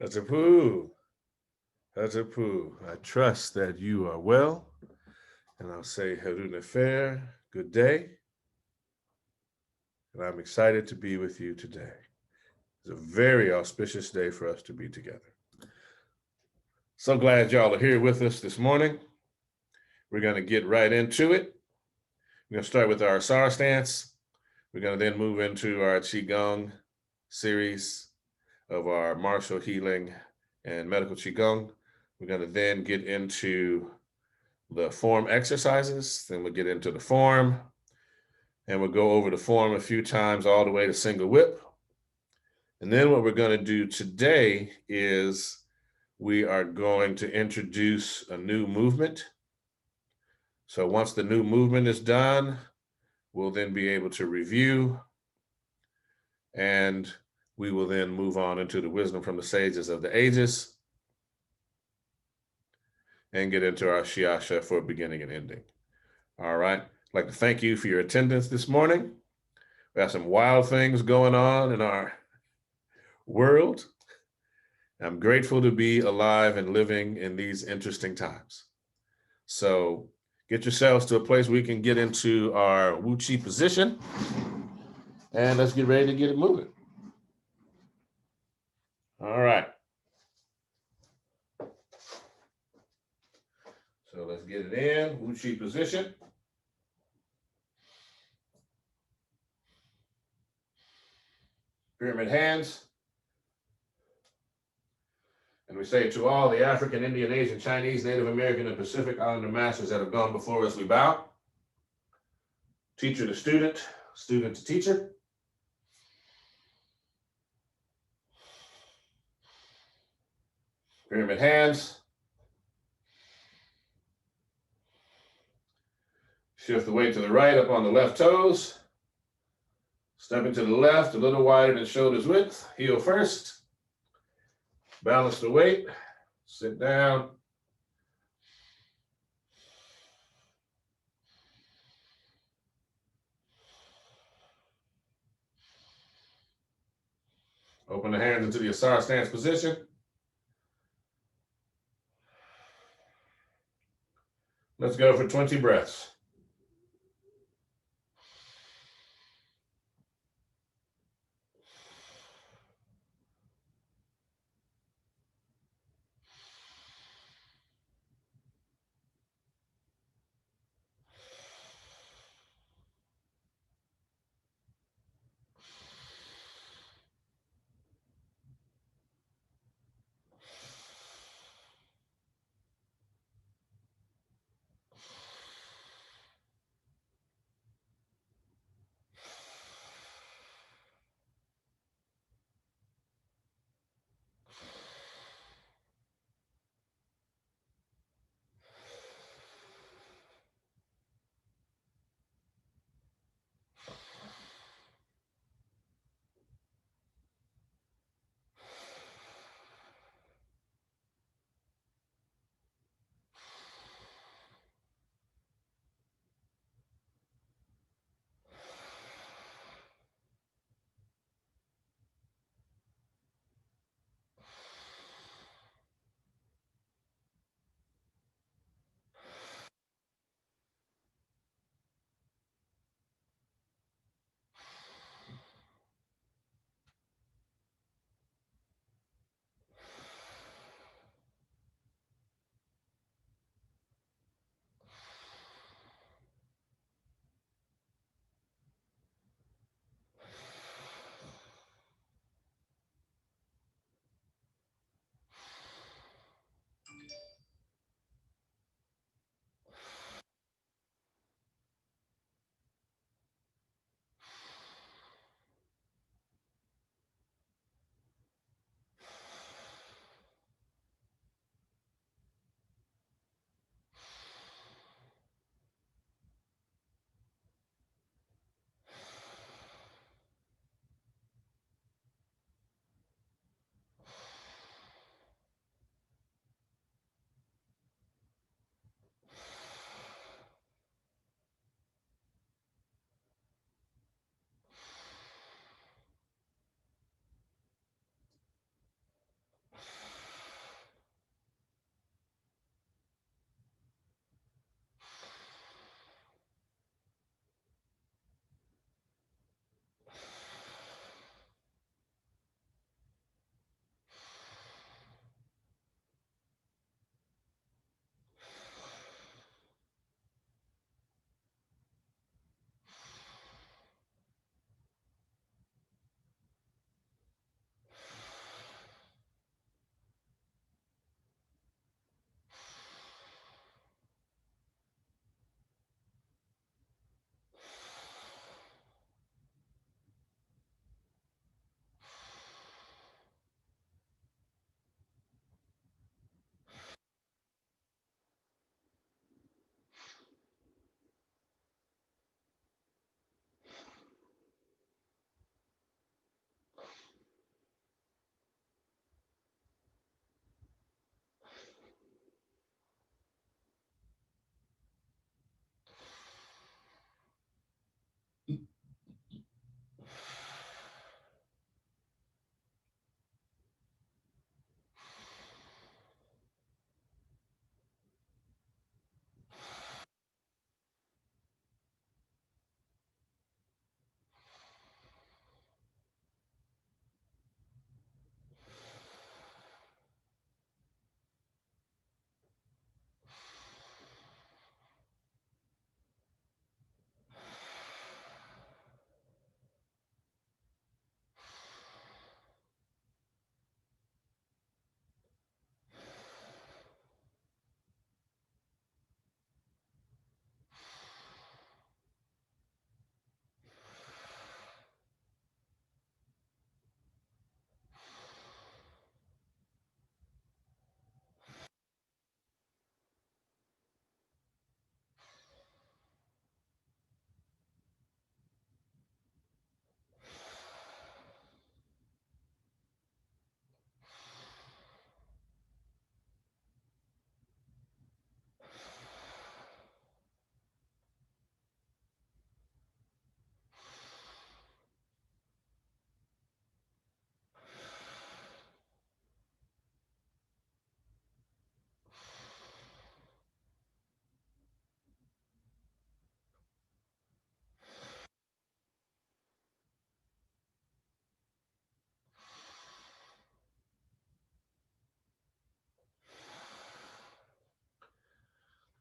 That's a poo. That's a poo. I trust that you are well. And I'll say Haruna Fair, good day. And I'm excited to be with you today. It's a very auspicious day for us to be together. So glad y'all are here with us this morning. We're going to get right into it. We're going to start with our Asar Stance. We're going to then move into our Qigong series of our martial healing and medical Qigong. We're going to then get into the form exercises. Then we'll get into the form. And we'll go over the form a few times all the way to single whip. And then what we're going to do today is we are going to introduce a new movement. So once the new movement is done, we'll then be able to review, and we will then move on into the wisdom from the sages of the ages and get into our Shiasha for beginning and ending. All right. I'd like to thank you for your attendance this morning. We have some wild things going on in our world. I'm grateful to be alive and living in these interesting times. So get yourselves to a place where we can get into our Wu Chi position, and let's get ready to get it moving. All right. So let's get it in, Wu Chi position. Pyramid hands. And we say to all the African, Indian, Asian, Chinese, Native American, and Pacific Islander masters that have gone before us, we bow. Teacher to student, student to teacher. Pyramid hands. Shift the weight to the right up on the left toes. Stepping to the left, a little wider than shoulders width. Heel first. Balance the weight. Sit down. Open the hands into the Asar Stance position. Let's go for 20 breaths.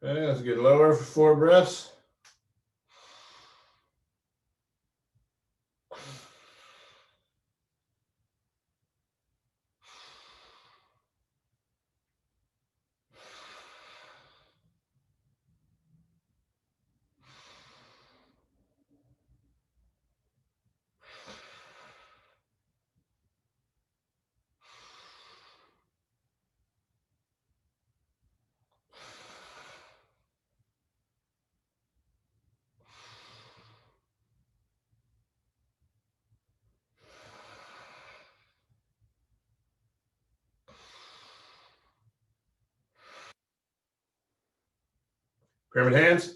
Okay, let's get lower for 4 breaths. Pyramid hands.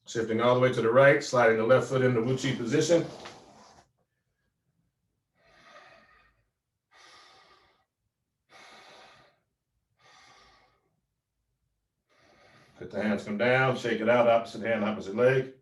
Shifting all the way to the right, sliding the left foot into Wu Chi position. Let the hands come down, shake it out, opposite hand, opposite leg.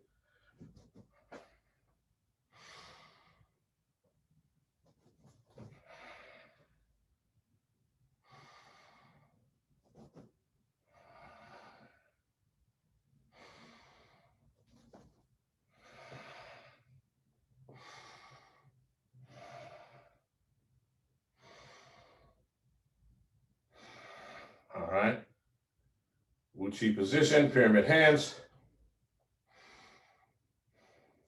All right. Wu Chi position, pyramid hands.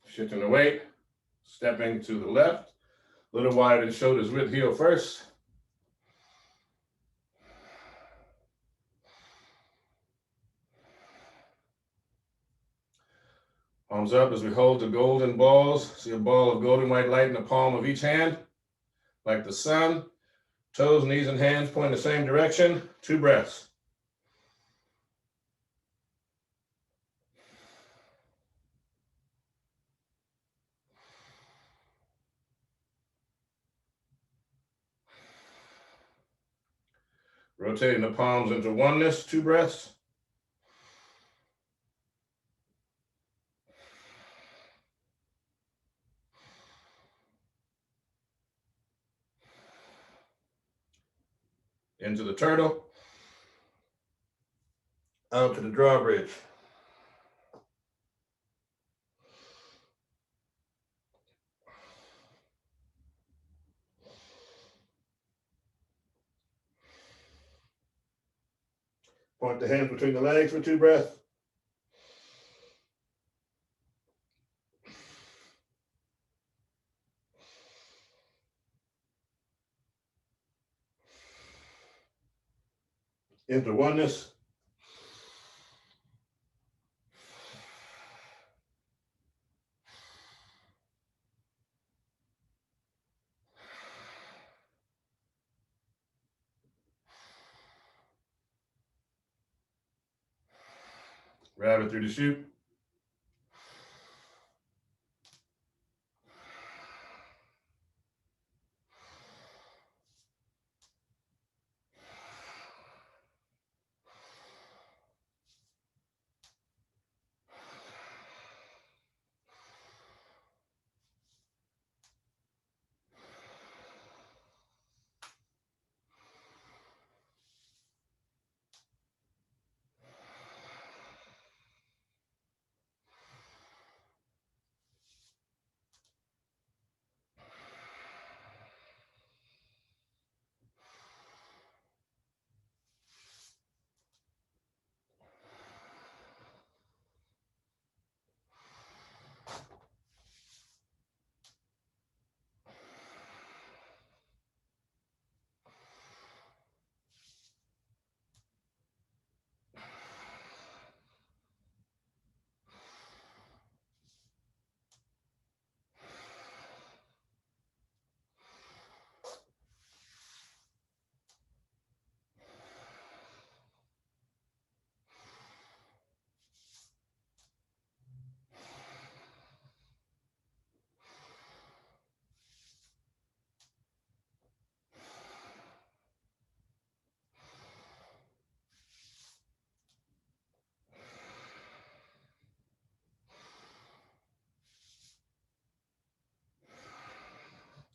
Shifting the weight, stepping to the left, a little wider than shoulders width heel first. Palms up as we hold the golden balls. See a ball of golden white light in the palm of each hand, like the sun. Toes, knees, and hands point the same direction. 2 breaths. Rotating the palms into oneness, 2 breaths. Into the turtle. Out to the drawbridge. Point the hands between the legs for 2 breaths. Into oneness. Rabbit through the chute.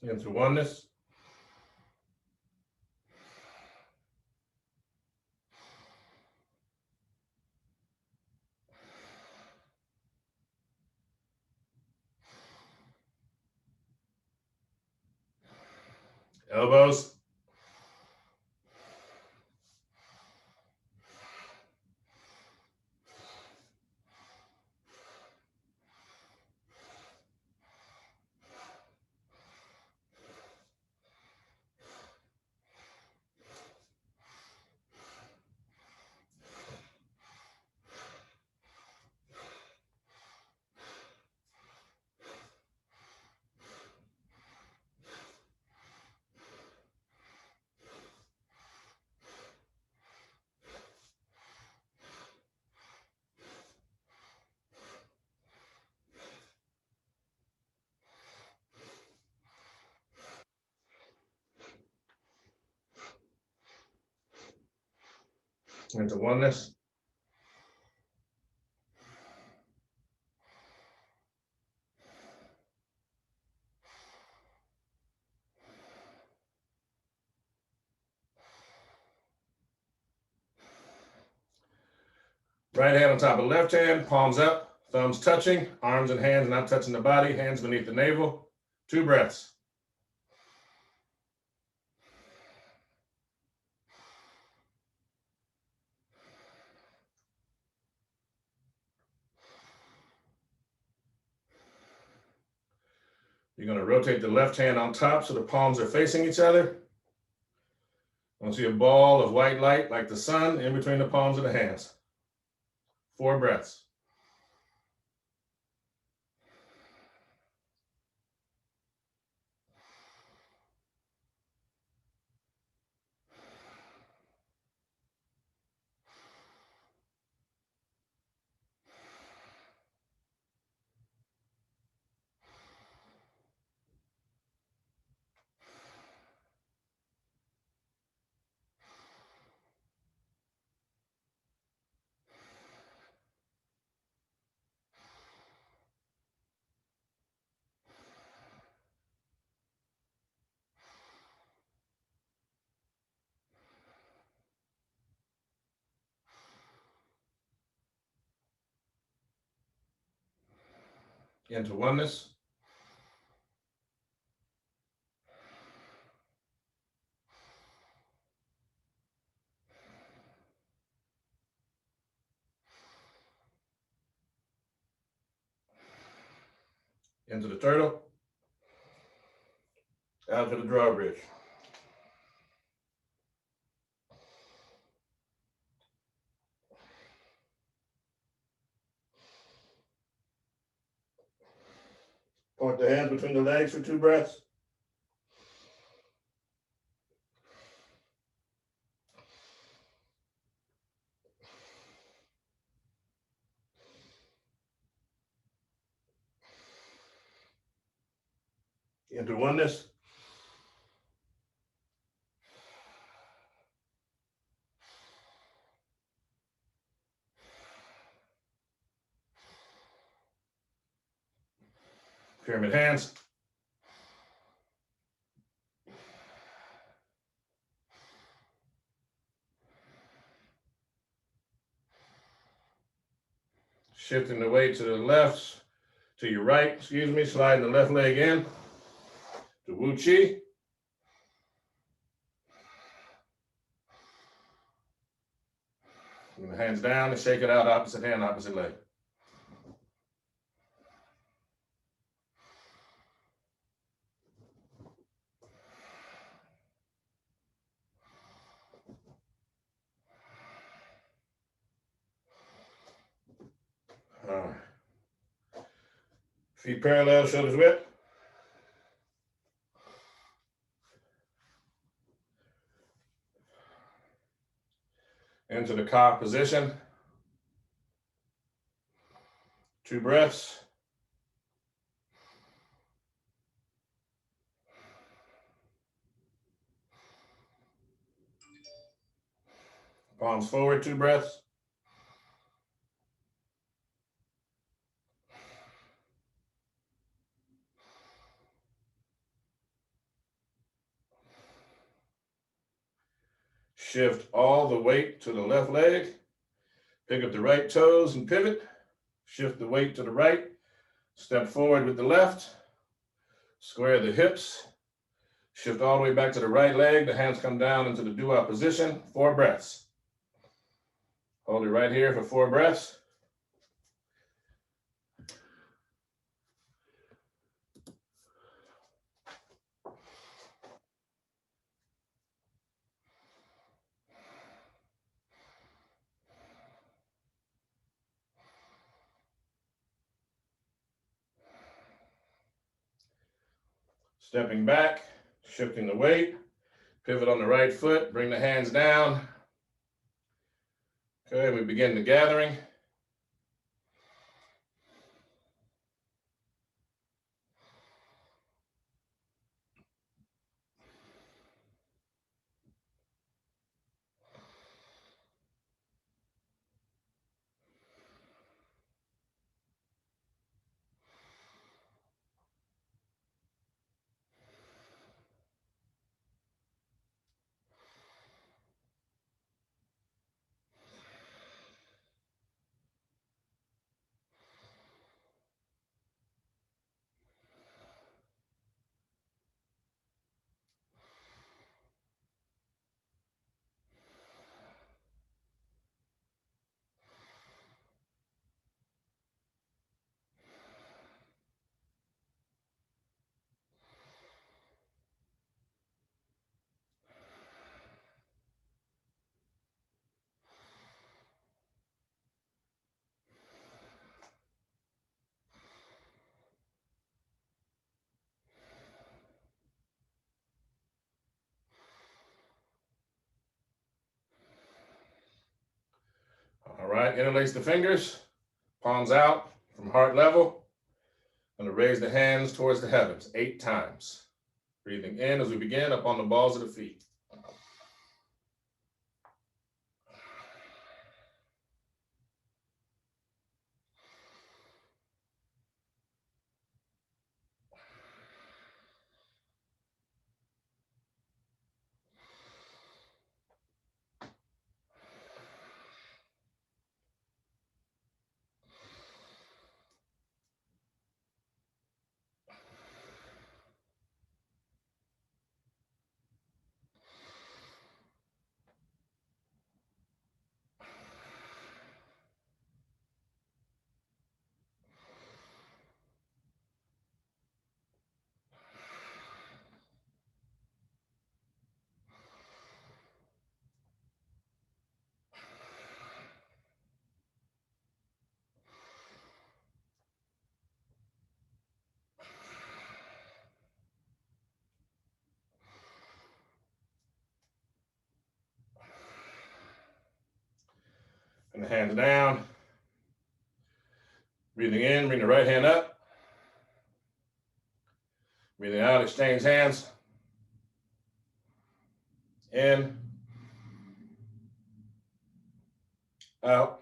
Into oneness. Elbows. Into oneness. Right hand on top of left hand, palms up, thumbs touching, arms and hands not touching the body, hands beneath the navel. 2 breaths. You're going to rotate the left hand on top so the palms are facing each other. I want to see a ball of white light like the sun in between the palms of the hands. 4 breaths. Into oneness. Into the turtle. Out to the drawbridge. Point the hands between the legs for 2 breaths. Into oneness. Pyramid hands. Shifting the weight to the left, to your right, excuse me, sliding the left leg in to Wu Chi. And the hands down and shake it out, opposite hand, opposite leg. All right. Feet parallel, shoulders width. Into the KhA position. 2 breaths. Palms forward, 2 breaths. Shift all the weight to the left leg. Pick up the right toes and pivot. Shift the weight to the right. Step forward with the left. Square the hips. Shift all the way back to the right leg. The hands come down into the dua position. 4 breaths. Hold it right here for 4 breaths. Stepping back, shifting the weight. Pivot on the right foot. Bring the hands down. Okay, we begin the gathering. All right, interlace the fingers, palms out from heart level. I'm going to raise the hands towards the heavens 8 times. Breathing in as we begin up on the balls of the feet. And the hands down. Breathing in, bring the right hand up. Breathing out, exchange hands. In. Out.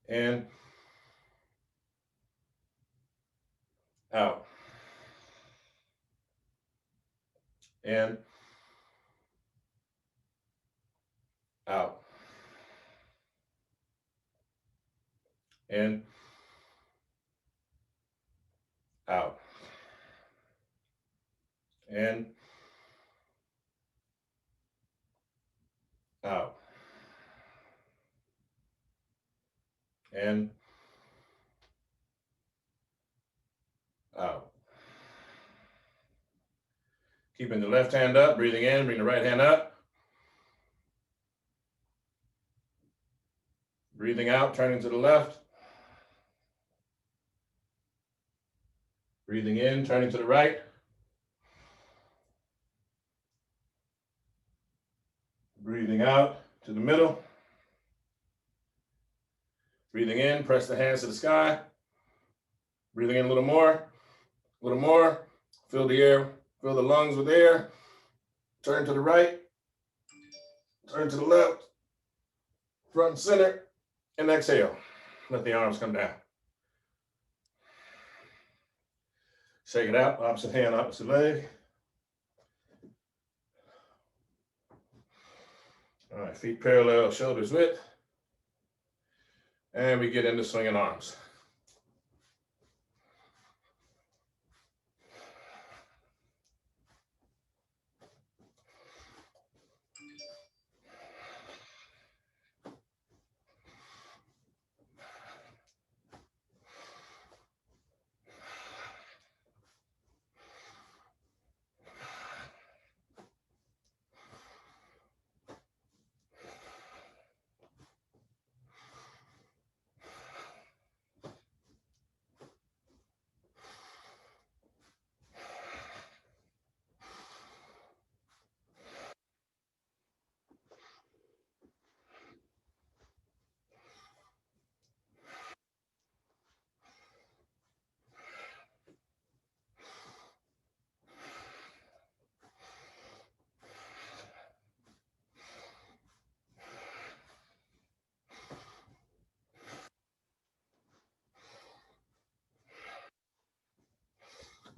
In. Out. In. Out. In. Out. In. Out. In. Out. Keeping the left hand up, breathing in, bring the right hand up. Breathing out, turning to the left. Breathing in, turning to the right. Breathing out to the middle. Breathing in, press the hands to the sky. Breathing in a little more, a little more. Fill the air, fill the lungs with air. Turn to the right, turn to the left, front and center, and exhale. Let the arms come down. Shake it out, opposite hand, opposite leg. All right, feet parallel, shoulders width. And we get into swinging arms.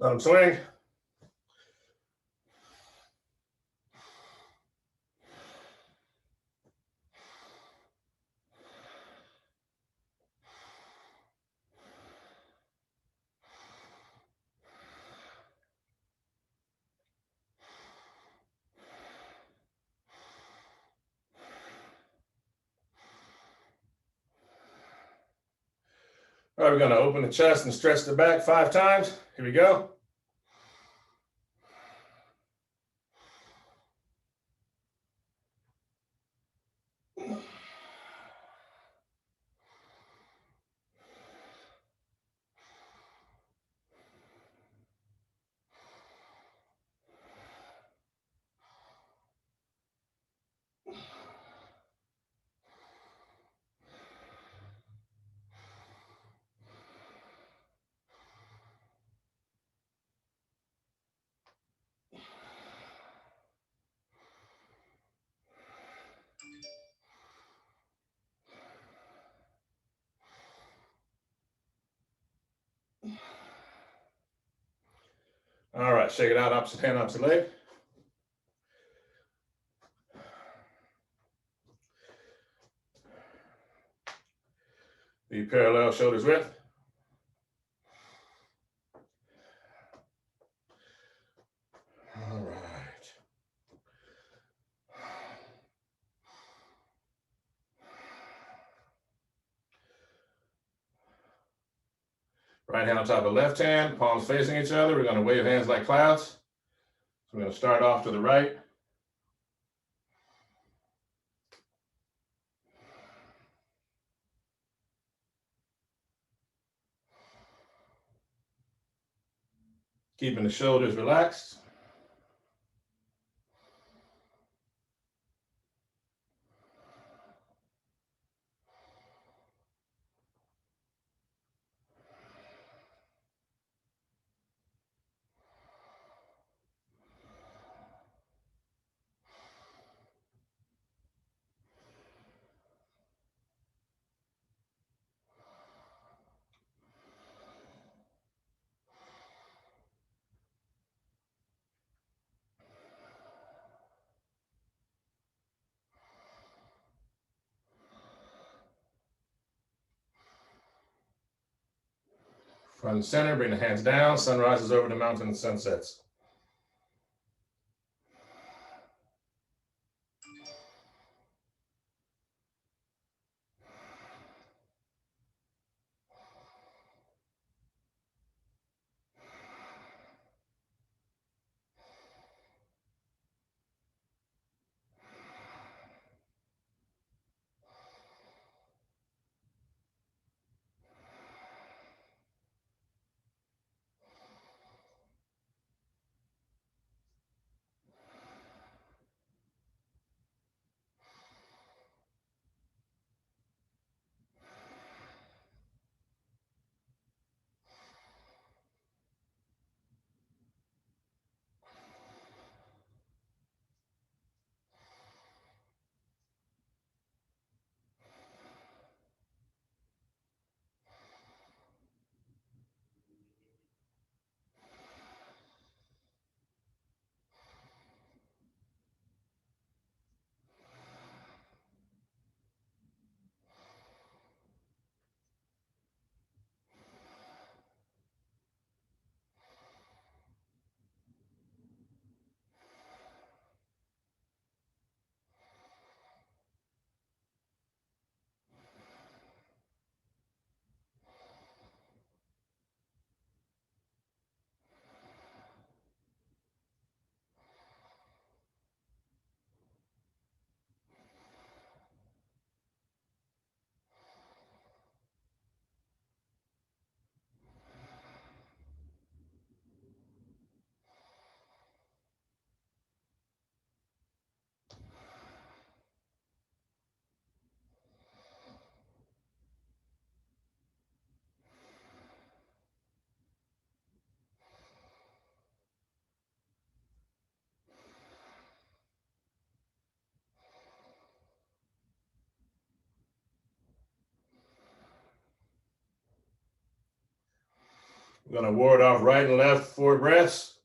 Let them swing. All right, we're going to open the chest and stretch the back 5 times. Here we go. All right, shake it out, opposite hand, opposite leg. The parallel, shoulders width. All right. Right hand on top of left hand, palms facing each other. We're going to wave hands like clouds. So we're going to start off to the right. Keeping the shoulders relaxed. Front and center, bring the hands down. Sun rises over the mountain and sun sets. We're going to ward off right and left 4 breaths.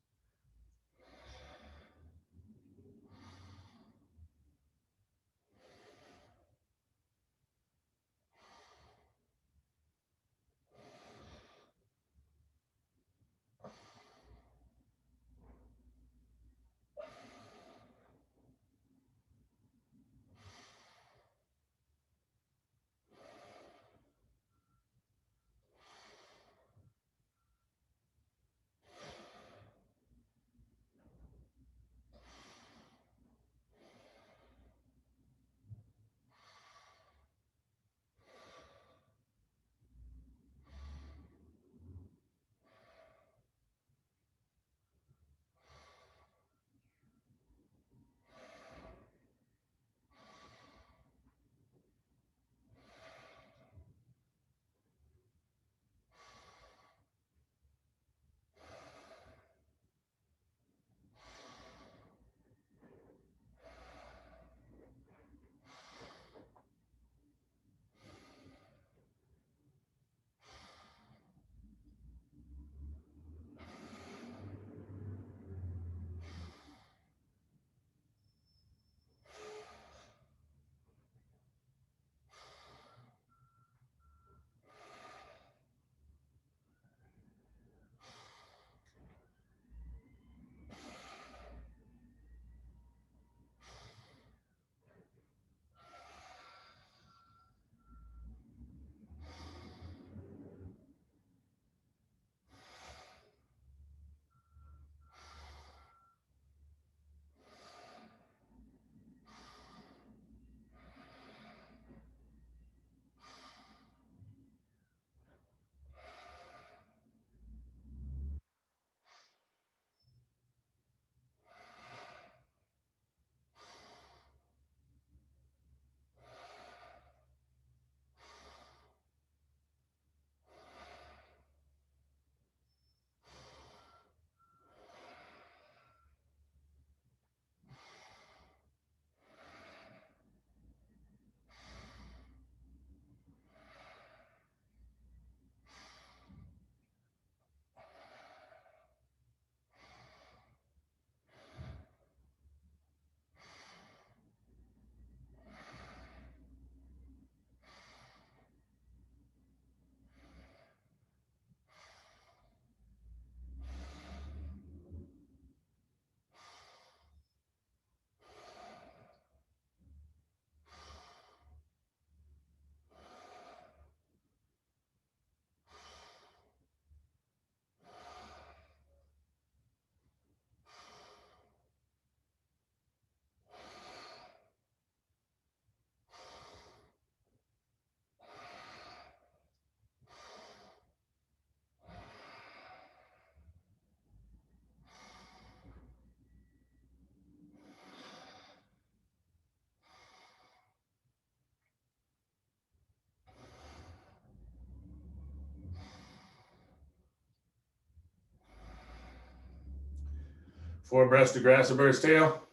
Four breaths to grass a bird's tail.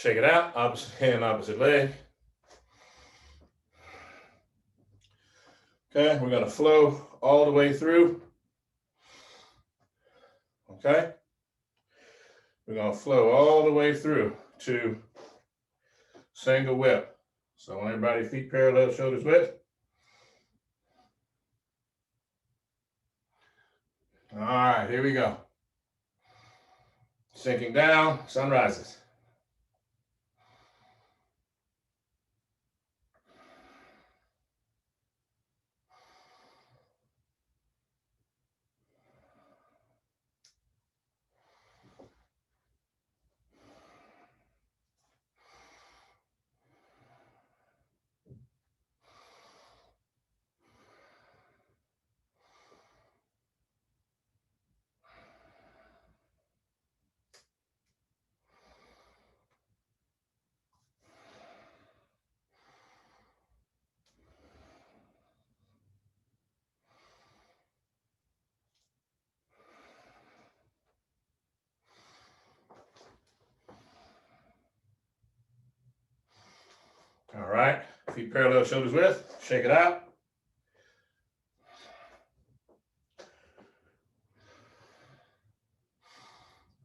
Shake it out, opposite hand, opposite leg. Okay, we're gonna flow all the way through. Okay, we're gonna flow all the way through to single whip. So I want everybody feet parallel, shoulders width. All right, here we go. Sinking down, sun rises. All right, feet parallel, shoulders width. Shake it out.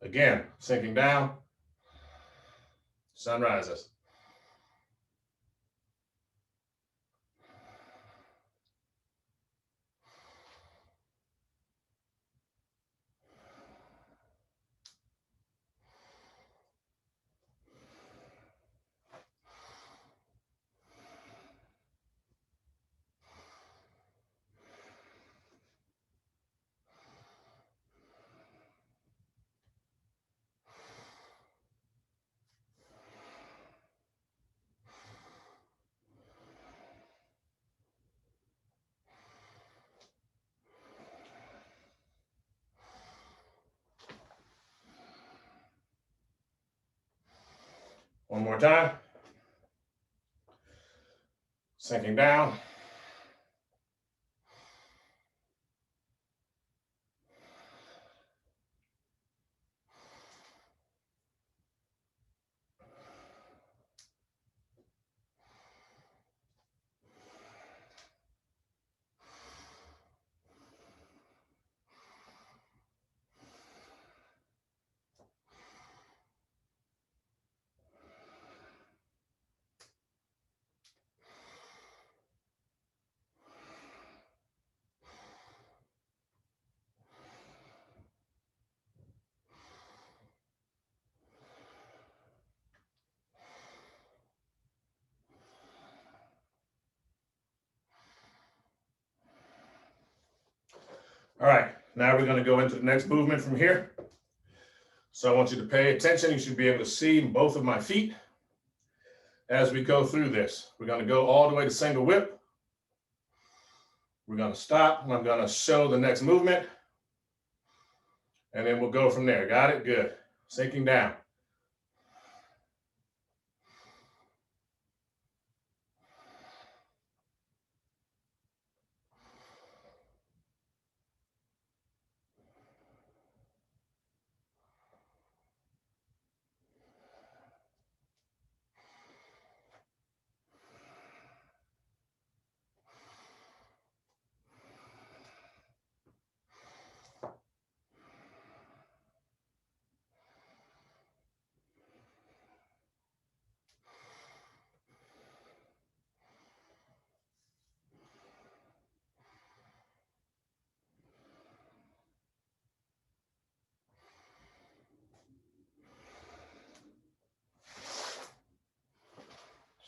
Again, sinking down, sun rises. One more time. Sinking down. All right, now we're going to go into the next movement from here. So I want you to pay attention. You should be able to see both of my feet as we go through this. We're going to go all the way to single whip. We're going to stop, and I'm going to show the next movement. And then we'll go from there. Got it? Good. Sinking down.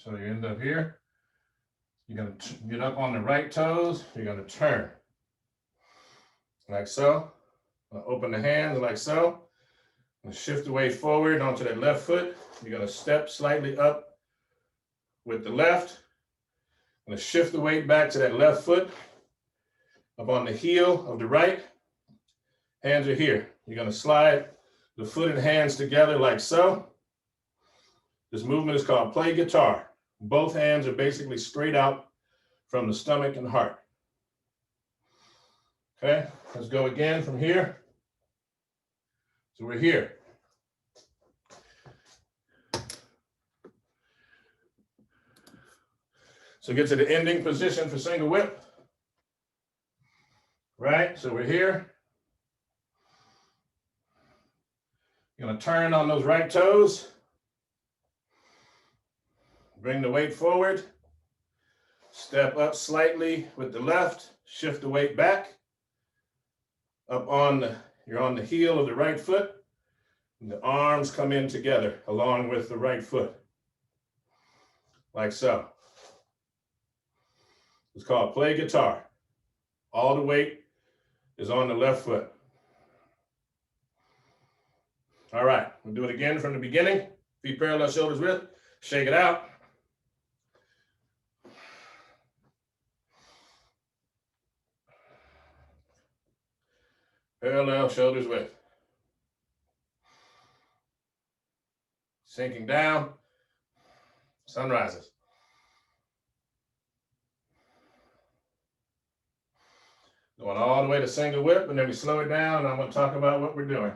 So you end up here. You're going to get up on the right toes. You're going to turn like so. Open the hands like so. And shift the weight forward onto that left foot. You're going to step slightly up with the left. Going to shift the weight back to that left foot. Up on the heel of the right. Hands are here. You're going to slide the foot and hands together like so. This movement is called play guitar. Both hands are basically straight out from the stomach and heart. Okay, let's go again from here. So we're here. So get to the ending position for single whip. Right, so we're here. You're gonna turn on those right toes. Bring the weight forward. Step up slightly with the left. Shift the weight back. You're on the heel of the right foot. And the arms come in together along with the right foot. Like so. It's called play guitar. All the weight is on the left foot. All right, we'll do it again from the beginning. Feet parallel, shoulders width. Shake it out. Parallel, shoulders width. Sinking down. Sun rises. Going all the way to single whip, and then we slow it down, and I'm going to talk about what we're doing.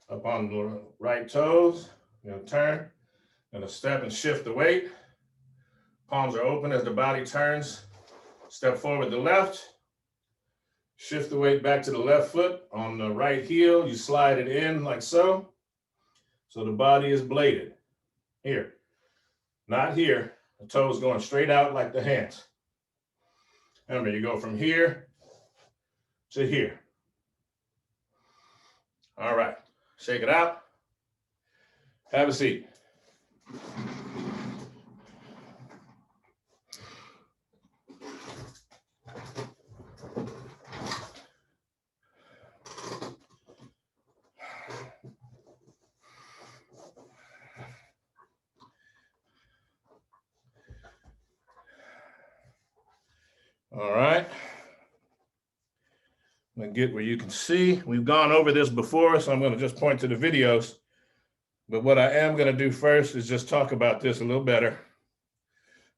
Up on the right toes, you're going to turn, going to step and shift the weight. Palms are open as the body turns. Step forward the left. Shift the weight back to the left foot. On the right heel, you slide it in like so. So the body is bladed. Here, not here. The toes going straight out like the hands. Remember, you go from here to here. All right, shake it out. Have a seat. All right. I'm going to get where you can see. We've gone over this before, so I'm going to just point to the videos. But what I am going to do first is just talk about this a little better.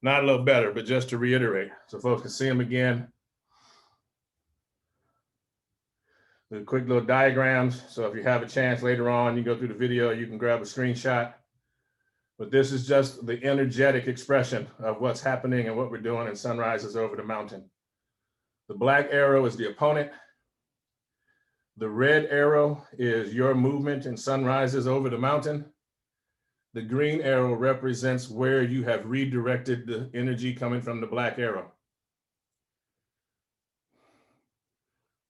Not a little better, but just to reiterate, so folks can see them again. The quick little diagrams. So if you have a chance later on, you go through the video, you can grab a screenshot. But this is just the energetic expression of what's happening and what we're doing in Sunrises Over the Mountain. The black arrow is the opponent. The red arrow is your movement in Sunrises Over the Mountain. The green arrow represents where you have redirected the energy coming from the black arrow.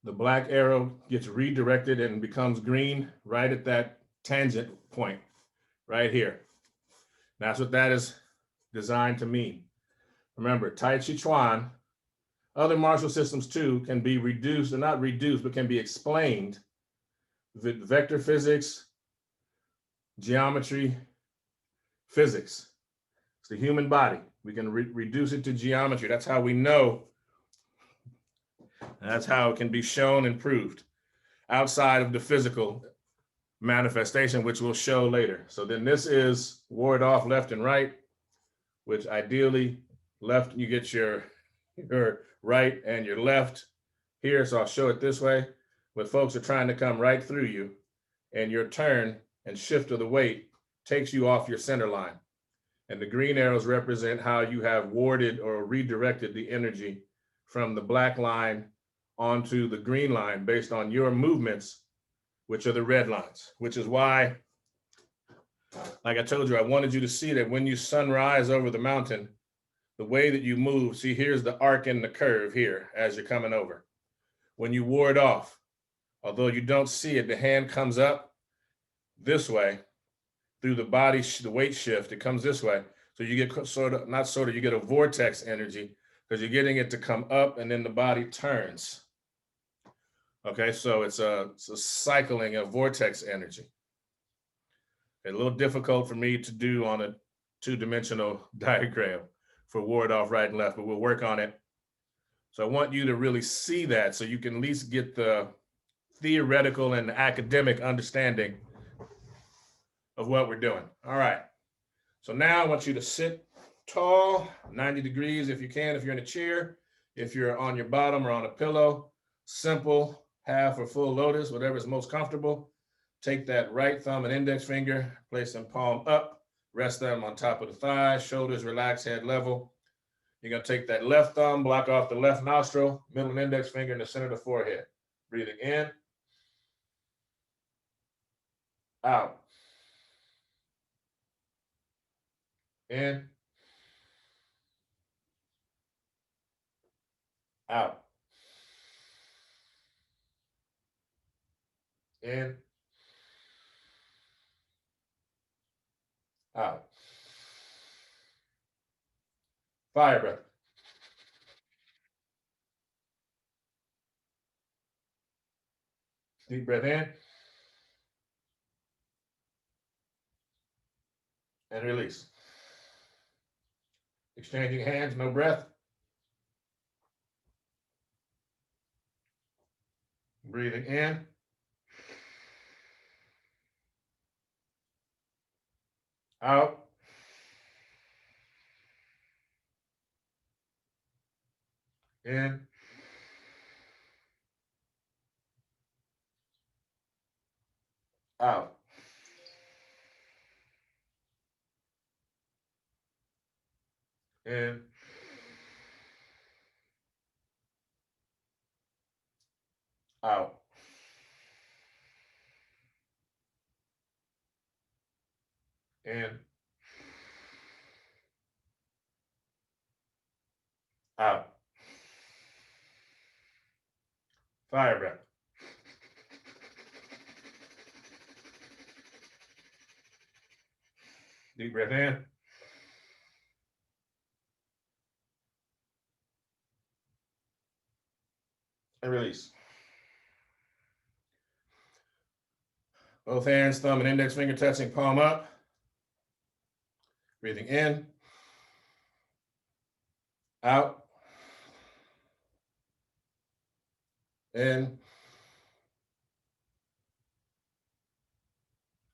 The black arrow gets redirected and becomes green right at that tangent point, right here. That's what that is designed to mean. Remember, Taijiquan, other martial systems too, can be reduced, or not reduced, but can be explained with vector physics, geometry, physics. It's the human body. We can reduce it to geometry. That's how we know. That's how it can be shown and proved outside of the physical manifestation, which we'll show later. So then this is ward off left and right, which ideally left, you get your right and your left here. So I'll show it this way. When folks are trying to come right through you, and your turn and shift of the weight takes you off your center line. And the green arrows represent how you have warded or redirected the energy from the black line onto the green line based on your movements, which are the red lines, which is why, like I told you, I wanted you to see that when you sunrise over the mountain, the way that you move, see, here's the arc and the curve here as you're coming over. When you ward off, although you don't see it, the hand comes up this way through the body, the weight shift, it comes this way. So you get you get a vortex energy because you're getting it to come up and then the body turns. Okay, so it's a cycling of vortex energy. A little difficult for me to do on a two-dimensional diagram, for ward off right and left, but we'll work on it. So I want you to really see that so you can at least get the theoretical and academic understanding of what we're doing. All right. So now I want you to sit tall, 90 degrees if you can, if you're in a chair, if you're on your bottom or on a pillow, simple, half or full lotus, whatever is most comfortable. Take that right thumb and index finger, place them palm up, rest them on top of the thighs, shoulders relaxed, head level. You're gonna take that left thumb, block off the left nostril, middle and index finger in the center of the forehead. Breathing in, out, in, out, in, out. Fire breath. Deep breath in and release. Exchanging hands, no breath. Breathing in. Out. In. Out. In. Out. In. Out. Fire breath. Deep breath in. And release. Both hands, thumb and index finger touching, palm up. Breathing in. Out. In.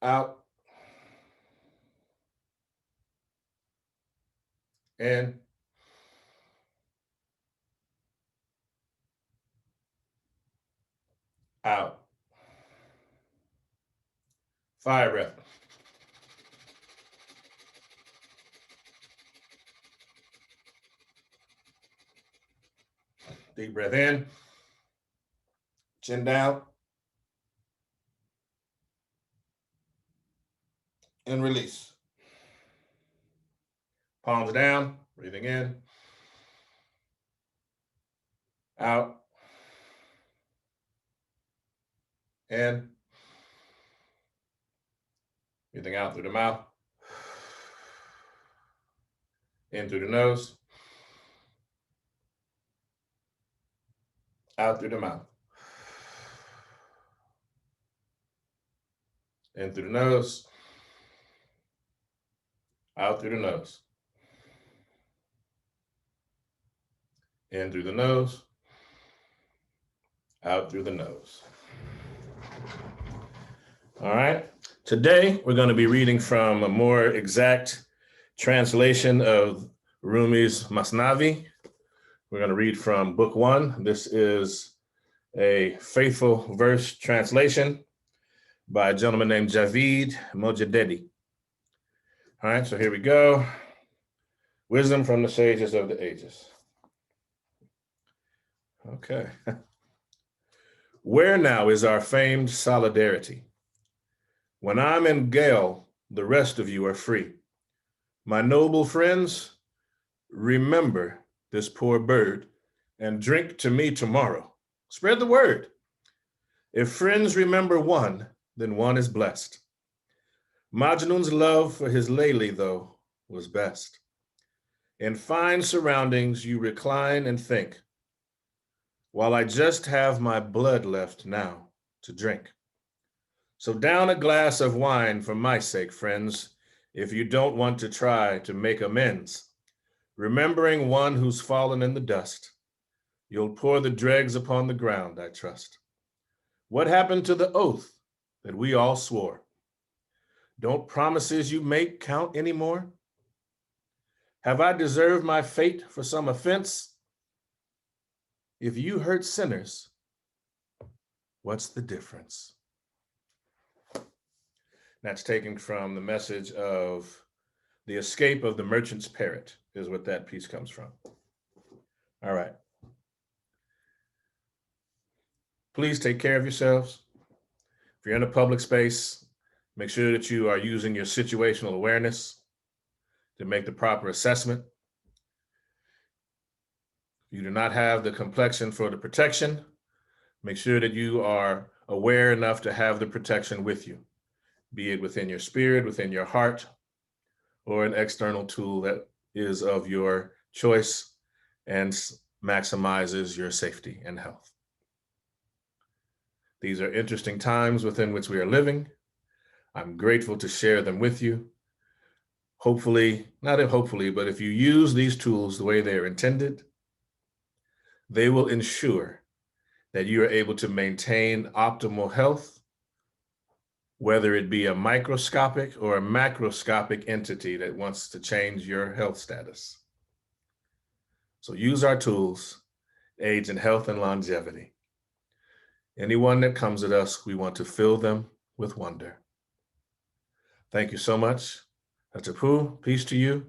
Out. In. Out. Fire breath. Deep breath in. Chin down. And release. Palms down. Breathing in. Out. In. Breathing out through the mouth. In through the nose. Out through the mouth. In through the nose. Out through the nose. In through the nose. Out through the nose. All right. Today, we're going to be reading from a more exact translation of Rumi's Masnavi. We're going to read from book 1. This is a faithful verse translation by a gentleman named Javid Mojaddedi. All right, so here we go. Wisdom from the sages of the ages. Okay. Where now is our famed solidarity? When I'm in Gael, the rest of you are free. My noble friends, remember this poor bird and drink to me tomorrow. Spread the word. If friends remember one, then one is blessed. Majnun's love for his Layli, though, was best. In fine surroundings, you recline and think, while I just have my blood left now to drink. So down a glass of wine for my sake, friends, if you don't want to try to make amends. remembering one who's fallen in the dust. You'll pour the dregs upon the ground, I trust. What happened to the oath that we all swore? Don't promises you make count anymore? Have I deserved my fate for some offense? If you hurt sinners, what's the difference? That's taken from the message of the escape of the merchant's parrot, is what that piece comes from. All right. Please take care of yourselves. If you're in a public space, make sure that you are using your situational awareness to make the proper assessment. If you do not have the complexion for the protection, make sure that you are aware enough to have the protection with you, be it within your spirit, within your heart, or an external tool that is of your choice and maximizes your safety and health. These are interesting times within which we are living. I'm grateful to share them with you. Hopefully, not hopefully, but if you use these tools the way they are intended, they will ensure that you are able to maintain optimal health, whether it be a microscopic or a macroscopic entity that wants to change your health status. So use our tools, aids in health and longevity. Anyone that comes at us, we want to fill them with wonder. Thank you so much. Atapu, peace to you.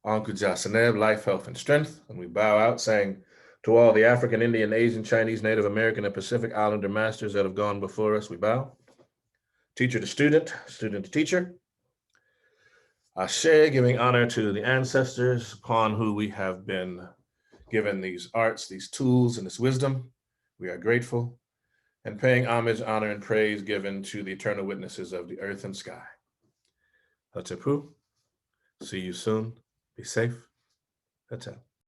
Anku Jasaneb, life, health, and strength. And we bow out saying to all the African, Indian, Asian, Chinese, Native American, and Pacific Islander masters that have gone before us, we bow. Teacher to student, student to teacher. Ashe, giving honor to the ancestors upon who we have been given these arts, these tools, and this wisdom. We are grateful. And paying homage, honor, and praise given to the eternal witnesses of the earth and sky. Hatapu, see you soon. Be safe. Hata.